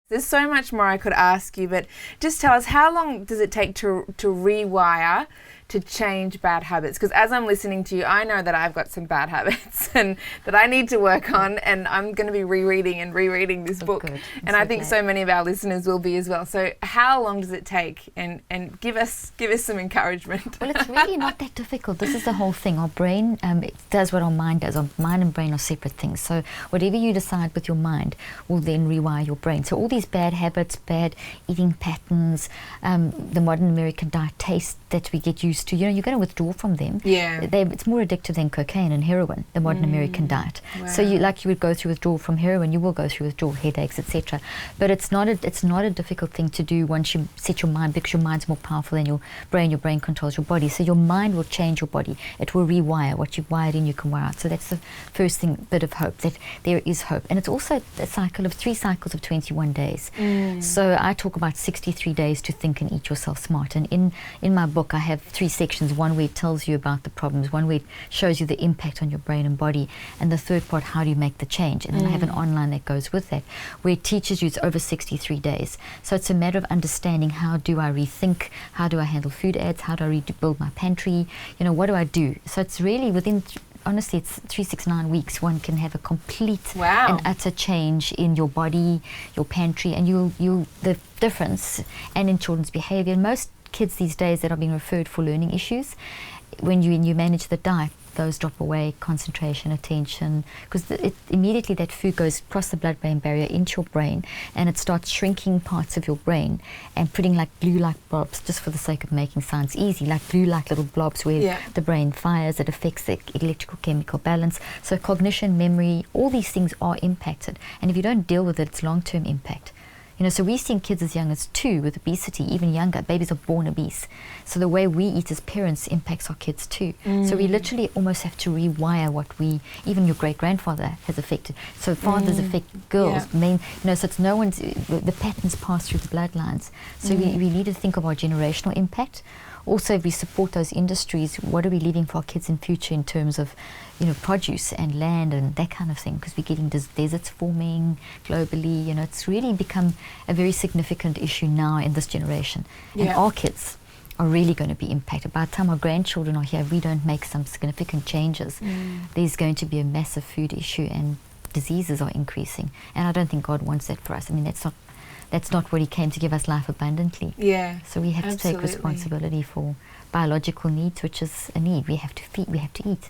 There's so much more I could ask you, but just tell us, how long does it take to rewire, to change bad habits? Because as I'm listening to you, I know that I've got some bad habits and that I need to work on, and I'm going to be rereading this book. Good. And I think so many of our listeners will be as well. So how long does it take? And give us some encouragement. Well, it's really not that difficult. This is the whole thing. Our brain, it does what our mind does. Our mind and brain are separate things. So whatever you decide with your mind will then rewire your brain. So all these bad habits, bad eating patterns, the modern American diet taste that we get used to, you're going to withdraw from them. Yeah. It's more addictive than cocaine and heroin, the modern American diet. Wow. So you would go through withdrawal from heroin, you will go through withdrawal, headaches, etc. But it's not a difficult thing to do once you set your mind, because your mind's more powerful than your brain. Your brain controls your body. So your mind will change your body. It will rewire. What you've wired in, you can wire out. So that's the first thing, bit of hope, that there is hope. And it's also a cycle of 3 cycles of 21 days. So I talk about 63 days to think and eat yourself smart. And in my book, I have 3 sections. One where it tells you about the problems, one where it shows you the impact on your brain and body, and the third part, how do you make the change? And then I have an online that goes with that, where it teaches you. It's over 63 days. So it's a matter of understanding, how do I rethink? How do I handle food ads? How do I rebuild my pantry? What do I do? So it's really within, honestly, it's 3, 6, 9 weeks, one can have a complete and utter change in your body, your pantry, and the difference, and in children's behavior. Most kids these days that are being referred for learning issues, when you manage the diet, those drop away, concentration, attention, because immediately that food goes across the blood-brain barrier into your brain, and it starts shrinking parts of your brain and putting like glue-like blobs, just for the sake of making science easy, like glue-like little blobs where the brain fires. It affects the electrical chemical balance. So cognition, memory, all these things are impacted, and if you don't deal with it, it's long-term impact. So we're seeing kids as young as 2 with obesity, even younger. Babies are born obese. So the way we eat as parents impacts our kids too. So we literally almost have to rewire what even your great-grandfather has affected. So fathers affect girls. So it's no one's, the patterns pass through the bloodlines. So we need to think of our generational impact. Also, if we support those industries, what are we leaving for our kids in future in terms of, produce and land and that kind of thing? Because we're getting deserts forming globally. It's really become a very significant issue now in this generation. And our kids are really going to be impacted. By the time our grandchildren are here, if we don't make some significant changes, there's going to be a massive food issue, and diseases are increasing. And I don't think God wants that for us. I mean, that's not what He came to give us, life abundantly. Yeah. So we have to take responsibility for biological needs, which is a need. We have to feed, we have to eat.